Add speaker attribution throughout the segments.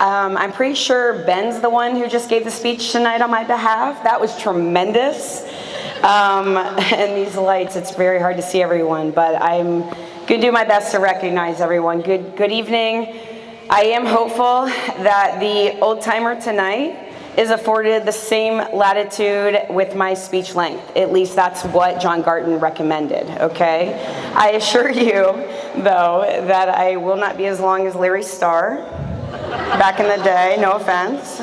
Speaker 1: I'm pretty sure Ben's the one who just gave the speech tonight on my behalf. That was tremendous. And these lights, it's very hard to see everyone, but I'm going to do my best to recognize everyone. Good evening. I am hopeful that the old timer tonight is afforded the same latitude with my speech length. At least that's what John Garton recommended, okay? I assure you, though, that I will not be as long as Larry Starr back in the day, no offense.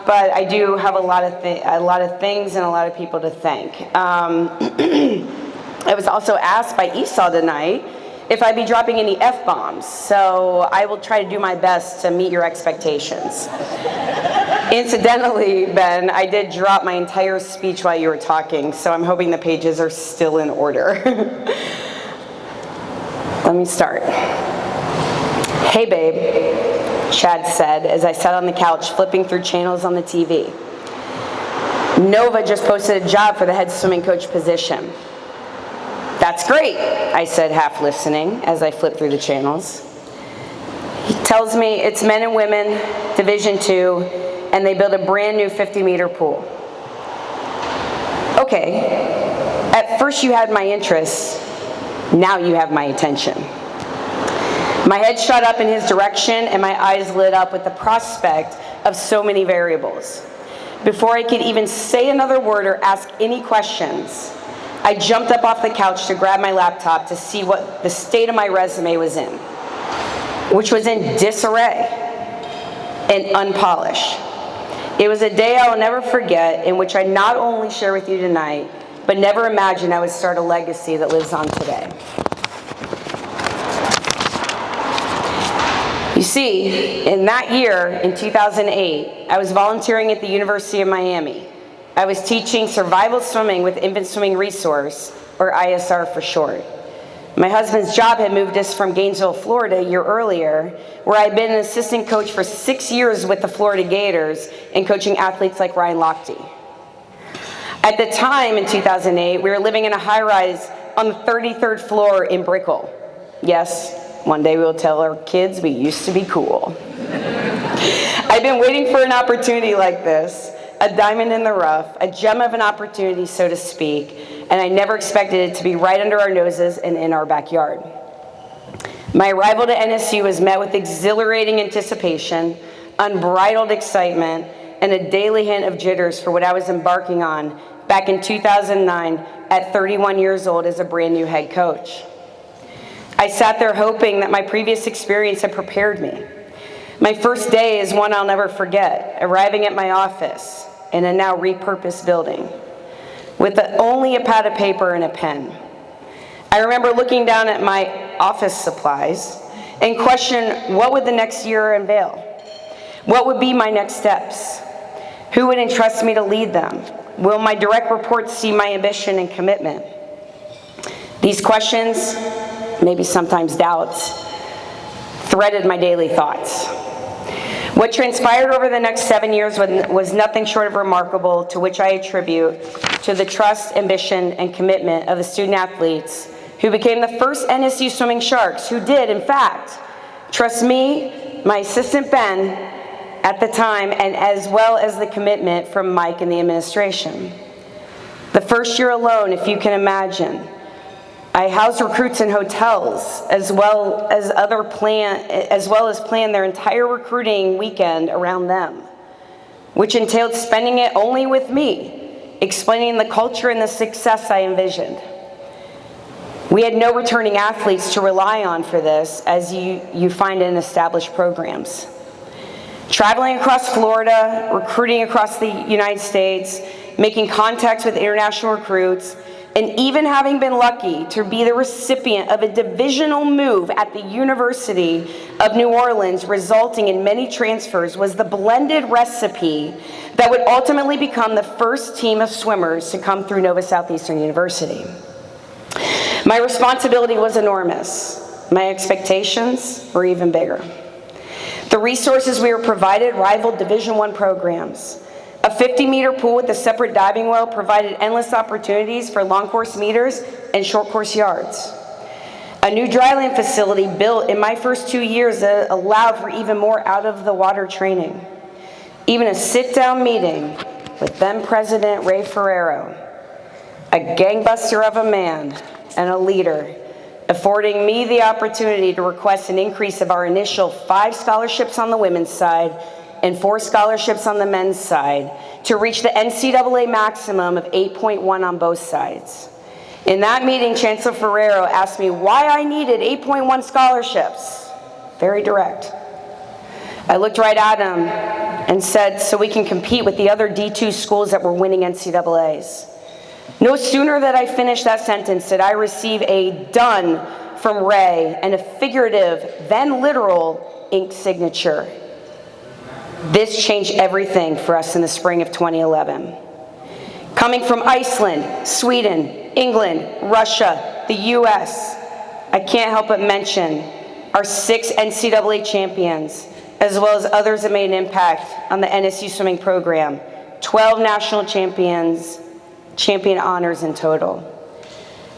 Speaker 1: But I do have a lot of things and a lot of people to thank. I was also asked by Esau tonight if I'd be dropping any F-bombs, so I will try to do my best to meet your expectations. Incidentally, Ben, I did drop my entire speech while you were talking, so I'm hoping the pages are still in order. Let me start. Hey, babe, Chad said as I sat on the couch flipping through channels on the TV. Nova just posted a job for the head swimming coach position. That's great, I said, half listening as I flipped through the channels. He tells me it's men and women, Division II, and they build a brand new 50-meter pool. Okay, at first you had my interest, now you have my attention. My head shot up in his direction and my eyes lit up with the prospect of so many variables. Before I could even say another word or ask any questions, I jumped up off the couch to grab my laptop to see what the state of my resume was in, which was in disarray and unpolished. It was a day I will never forget, in which I not only share with you tonight, but never imagined I would start a legacy that lives on today. You see, in that year, in 2008, I was volunteering at the University of Miami. I was teaching survival swimming with Infant Swimming Resource, or ISR for short. My husband's job had moved us from Gainesville, Florida a year earlier, where I'd been an assistant coach for 6 years with the Florida Gators and coaching athletes like Ryan Lochte. At the time, in 2008, we were living in a high-rise on the 33rd floor in Brickell. Yes, one day we will tell our kids we used to be cool. I'd been waiting for an opportunity like this, a diamond in the rough, a gem of an opportunity, so to speak, and I never expected it to be right under our noses and in our backyard. My arrival to NSU was met with exhilarating anticipation, unbridled excitement, and a daily hint of jitters for what I was embarking on back in 2009 at 31 years old as a brand new head coach. I sat there hoping that my previous experience had prepared me. My first day is one I'll never forget, arriving at my office in a now repurposed building with only a pad of paper and a pen. I remember looking down at my office supplies and questioning what would the next year unveil? What would be my next steps? Who would entrust me to lead them? Will my direct reports see my ambition and commitment? These questions, maybe sometimes doubts, threaded my daily thoughts. What transpired over the next 7 years was nothing short of remarkable, to which I attribute to the trust, ambition, and commitment of the student athletes who became the first NSU swimming sharks, who did, in fact, trust me, my assistant Ben at the time, and as well as the commitment from Mike and the administration. The first year alone, if you can imagine, I housed recruits in hotels, as well as plan their entire recruiting weekend around them, which entailed spending it only with me, explaining the culture and the success I envisioned. We had no returning athletes to rely on for this, as you find in established programs. Traveling across Florida, recruiting across the United States, making contacts with international recruits, and even having been lucky to be the recipient of a divisional move at the University of New Orleans, resulting in many transfers, was the blended recipe that would ultimately become the first team of swimmers to come through Nova Southeastern University. My responsibility was enormous. My expectations were even bigger. The resources we were provided rivaled Division I programs. A 50-meter pool with a separate diving well provided endless opportunities for long course meters and short course yards. A new dryland facility built in my first 2 years that allowed for even more out-of-the-water training. Even a sit-down meeting with then President Ray Ferrero, a gangbuster of a man and a leader, affording me the opportunity to request an increase of our initial 5 scholarships on the women's side and 4 scholarships on the men's side to reach the NCAA maximum of 8.1 on both sides. In that meeting, Chancellor Ferrero asked me why I needed 8.1 scholarships. Very direct. I looked right at him and said, so we can compete with the other D2 schools that were winning NCAAs. No sooner that I finished that sentence did I receive a done from Ray and a figurative, then literal, ink signature. This changed everything for us in the spring of 2011. Coming from Iceland, Sweden, England, Russia, the US, I can't help but mention our 6 NCAA champions, as well as others that made an impact on the NSU swimming program. 12 national champion honors in total.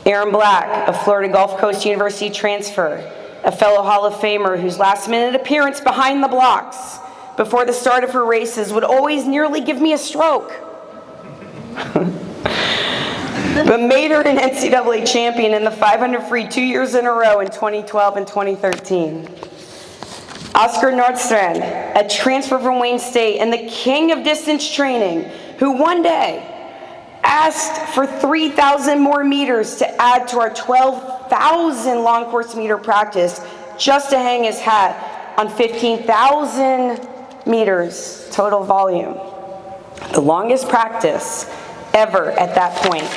Speaker 1: Aaron Black, a Florida Gulf Coast University transfer, a fellow Hall of Famer whose last-minute appearance behind the blocks before the start of her races would always nearly give me a stroke. But made her an NCAA champion in the 500 free 2 years in a row in 2012 and 2013. Oscar Nordstrand, a transfer from Wayne State and the king of distance training, who one day asked for 3,000 more meters to add to our 12,000 long course meter practice just to hang his hat on 15,000 meters total volume. The longest practice ever at that point.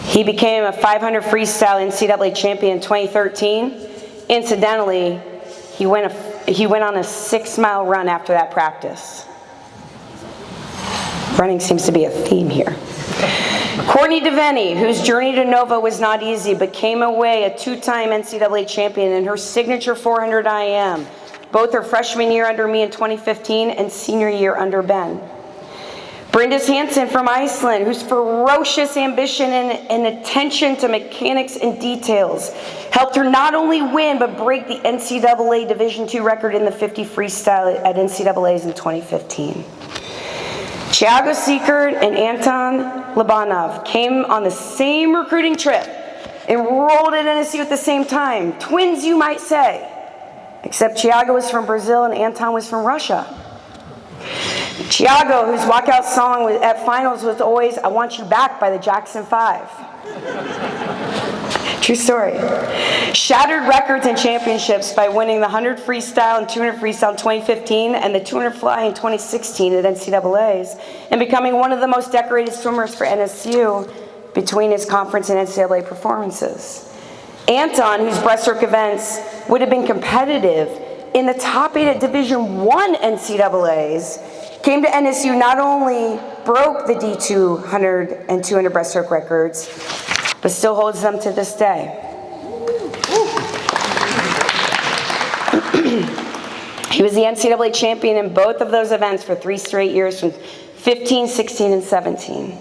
Speaker 1: He became a 500 freestyle NCAA champion in 2013. Incidentally, he went on a 6-mile run after that practice. Running seems to be a theme here. Courtney DeVenny, whose journey to Nova was not easy, but came away a 2-time NCAA champion in her signature 400 IM, both her freshman year under me in 2015 and senior year under Ben. Bryndis Hansen from Iceland, whose ferocious ambition and attention to mechanics and details helped her not only win, but break the NCAA Division II record in the 50 freestyle at NCAAs in 2015. Thiago Siekert and Anton Labanov came on the same recruiting trip, enrolled at NSU at the same time. Twins, you might say, except Thiago was from Brazil and Anton was from Russia. Thiago, whose walkout song at finals was always "I Want You Back" by the Jackson 5. True story. Shattered records and championships by winning the 100 freestyle and 200 freestyle in 2015 and the 200 fly in 2016 at NCAAs, and becoming one of the most decorated swimmers for NSU between his conference and NCAA performances. Anton, whose breaststroke events would have been competitive in the top 8 at Division I NCAAs, came to NSU, not only broke the D2 100 and 200 breaststroke records, but still holds them to this day. He was the NCAA champion in both of those events for 3 straight years from 15, 16, and 17.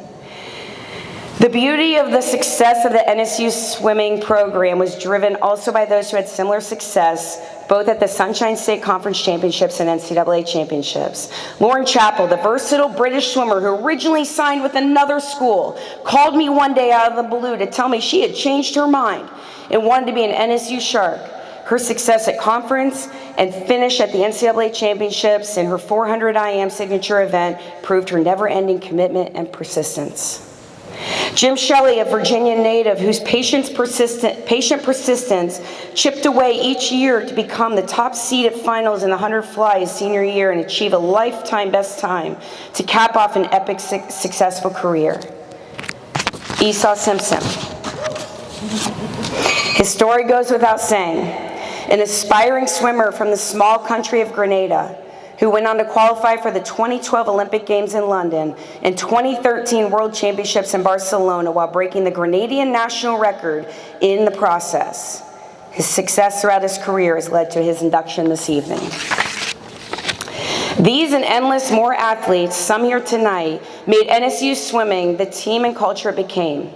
Speaker 1: The beauty of the success of the NSU swimming program was driven also by those who had similar success both at the Sunshine State Conference Championships and NCAA Championships. Lauren Chappell, the versatile British swimmer who originally signed with another school, called me one day out of the blue to tell me she had changed her mind and wanted to be an NSU Shark. Her success at conference and finish at the NCAA Championships in her 400 IM signature event proved her never-ending commitment and persistence. Jim Shelley, a Virginia native whose patient persistence chipped away each year to become the top seed at finals in the 100 fly his senior year and achieve a lifetime best time to cap off an epic successful career. Esau Simpson. His story goes without saying. An aspiring swimmer from the small country of Grenada, who went on to qualify for the 2012 Olympic Games in London and 2013 World Championships in Barcelona while breaking the Grenadian national record in the process. His success throughout his career has led to his induction this evening. These and endless more athletes, some here tonight, made NSU swimming the team and culture it became.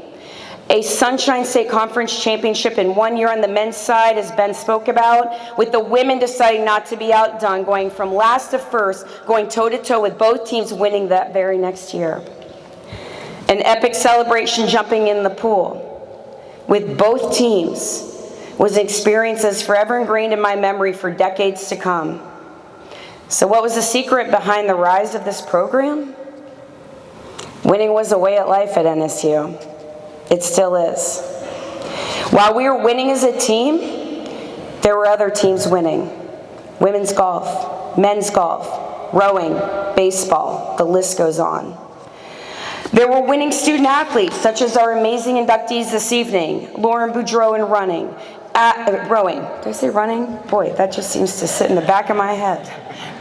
Speaker 1: a Sunshine State Conference championship in 1 year on the men's side, as Ben spoke about, with the women deciding not to be outdone, going from last to first, going toe-to-toe with both teams winning that very next year. An epic celebration jumping in the pool with both teams was an experience that's forever ingrained in my memory for decades to come. So what was the secret behind the rise of this program? Winning was a way of life at NSU. It still is. While we were winning as a team, there were other teams winning. Women's golf, men's golf, rowing, baseball, the list goes on. There were winning student athletes, such as our amazing inductees this evening, Lauren Boudreau in rowing. Did I say running? Boy, that just seems to sit in the back of my head.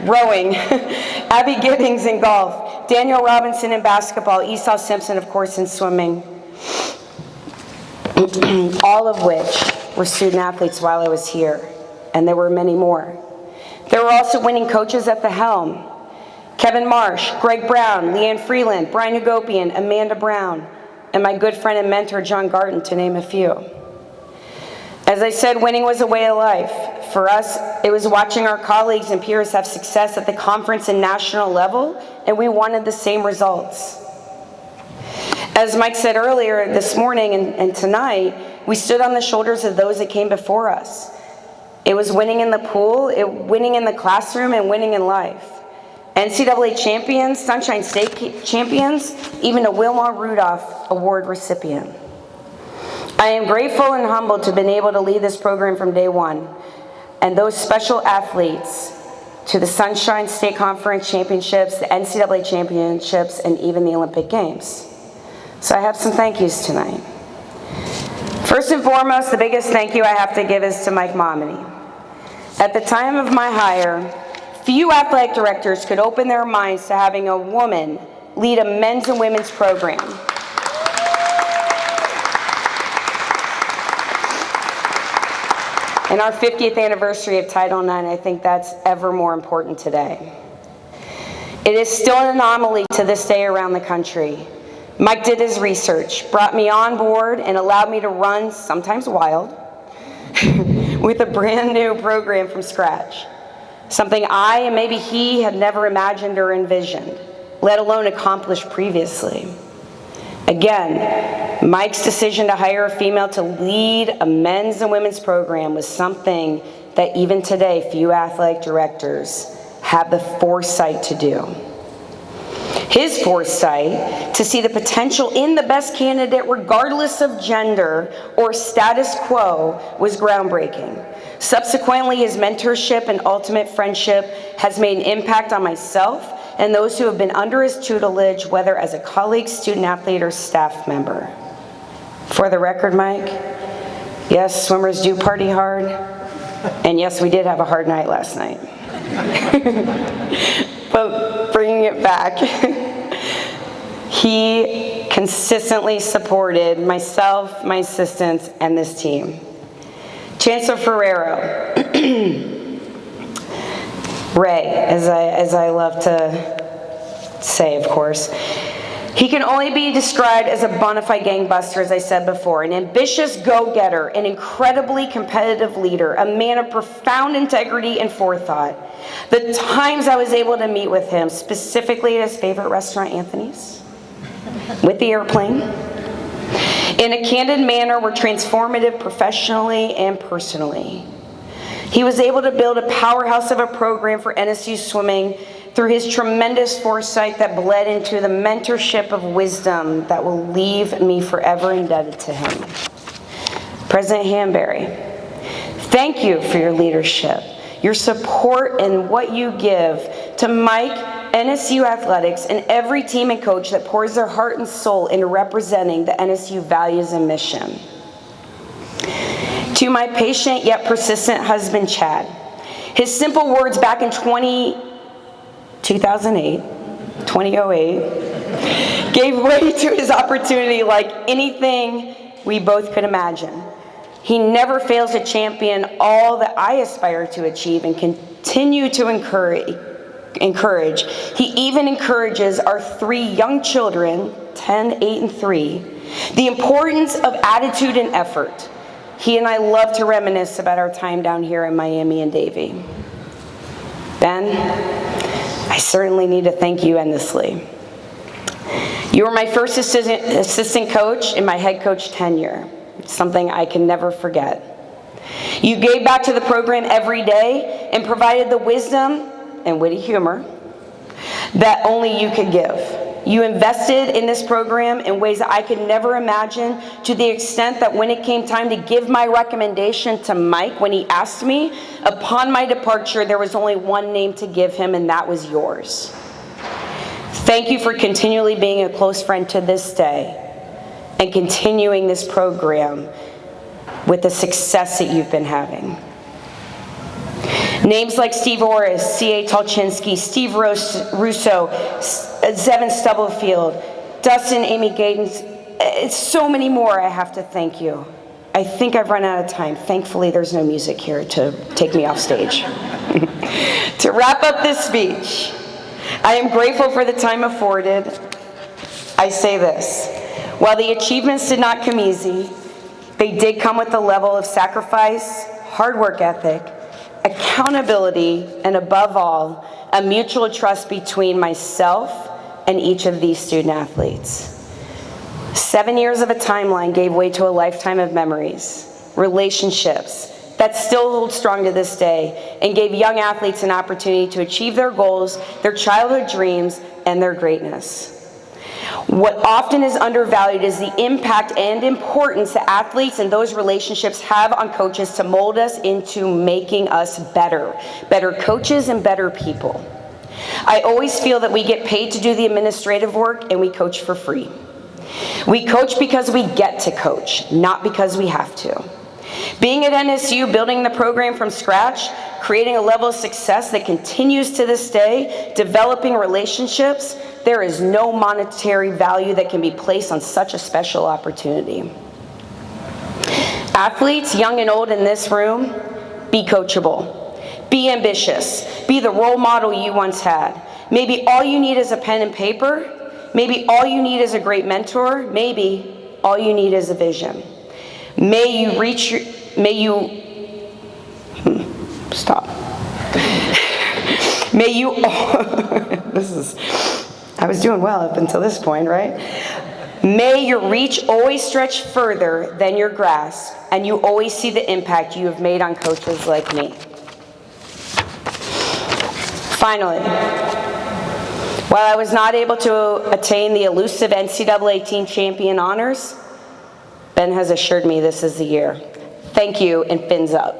Speaker 1: Rowing, Abby Giddings in golf, Daniel Robinson in basketball, Esau Simpson, of course, in swimming. All of which were student athletes while I was here, and there were many more. There were also winning coaches at the helm. Kevin Marsh, Greg Brown, Leanne Freeland, Brian Hagopian, Amanda Brown, and my good friend and mentor, John Garten, to name a few. As I said, winning was a way of life. For us, it was watching our colleagues and peers have success at the conference and national level, and we wanted the same results. As Mike said earlier this morning and tonight, we stood on the shoulders of those that came before us. It was winning in the pool, winning in the classroom, and winning in life. NCAA champions, Sunshine State champions, even a Wilma Rudolph Award recipient. I am grateful and humbled to have been able to lead this program from day one, and those special athletes to the Sunshine State Conference championships, the NCAA championships, and even the Olympic Games. So I have some thank yous tonight. First and foremost, the biggest thank you I have to give is to Mike Momini. At the time of my hire, few athletic directors could open their minds to having a woman lead a men's and women's program. In our 50th anniversary of Title IX, I think that's ever more important today. It is still an anomaly to this day around the country. Mike did his research, brought me on board, and allowed me to run, sometimes wild, with a brand new program from scratch. Something I, and maybe he, had never imagined or envisioned, let alone accomplished previously. Again, Mike's decision to hire a female to lead a men's and women's program was something that even today few athletic directors have the foresight to do. His foresight to see the potential in the best candidate regardless of gender or status quo was groundbreaking. Subsequently, his mentorship and ultimate friendship has made an impact on myself and those who have been under his tutelage, whether as a colleague, student athlete, or staff member. For the record, Mike, yes, swimmers do party hard, and yes, we did have a hard night last night. But bringing it back, he consistently supported myself, my assistants, and this team. Chancellor Ferrero, Ray, as I love to say, of course, he can only be described as a bona fide gangbuster, as I said before, an ambitious go-getter, an incredibly competitive leader, a man of profound integrity and forethought. The times I was able to meet with him, specifically at his favorite restaurant, Anthony's, with the airplane, in a candid manner, were transformative professionally and personally. He was able to build a powerhouse of a program for NSU swimming through his tremendous foresight that bled into the mentorship of wisdom that will leave me forever indebted to him. President Hanbury, thank you for your leadership, your support, and what you give to Mike, NSU Athletics, and every team and coach that pours their heart and soul into representing the NSU values and mission. To my patient yet persistent husband, Chad, his simple words back in 2008, gave way to his opportunity like anything we both could imagine. He never fails to champion all that I aspire to achieve and continue to encourage. He even encourages our 3 young children, 10, 8, and 3, The importance of attitude and effort. He and I love to reminisce about our time down here in Miami and Davie. Ben, I certainly need to thank you endlessly. You were my first assistant coach in my head coach tenure. It's something I can never forget. You gave back to the program every day and provided the wisdom and witty humor that only you could give. You invested in this program in ways that I could never imagine, to the extent that when it came time to give my recommendation to Mike, when he asked me, upon my departure, there was only one name to give him, and that was yours. Thank you for continually being a close friend to this day and continuing this program with the success that you've been having. Names like Steve Orris, C.A. Tolchinsky, Steve Russo, Zevin Stubblefield, Dustin, Amy Gaydens, it's so many more I have to thank you. I think I've run out of time. Thankfully, there's no music here to take me off stage. To wrap up this speech, I am grateful for the time afforded. I say this: while the achievements did not come easy, they did come with a level of sacrifice, hard work ethic, accountability, and above all, a mutual trust between myself and each of these student athletes. 7 years of a timeline gave way to a lifetime of memories, relationships that still hold strong to this day, and gave young athletes an opportunity to achieve their goals, their childhood dreams, and their greatness. What often is undervalued is the impact and importance that athletes and those relationships have on coaches to mold us into making us better coaches and better people. I always feel that we get paid to do the administrative work and we coach for free. We coach because we get to coach, not because we have to. Being at NSU, building the program from scratch, creating a level of success that continues to this day, developing relationships, there is no monetary value that can be placed on such a special opportunity. Athletes, young and old in this room, be coachable. Be ambitious. Be the role model you once had. Maybe all you need is a pen and paper. Maybe all you need is a great mentor. Maybe all you need is a vision. May you reach your, may you, stop. May you, I was doing well up until this point, right? May your reach always stretch further than your grasp, and you always see the impact you have made on coaches like me. Finally, while I was not able to attain the elusive NCAA team champion honors, Ben has assured me this is the year. Thank you, and fins up.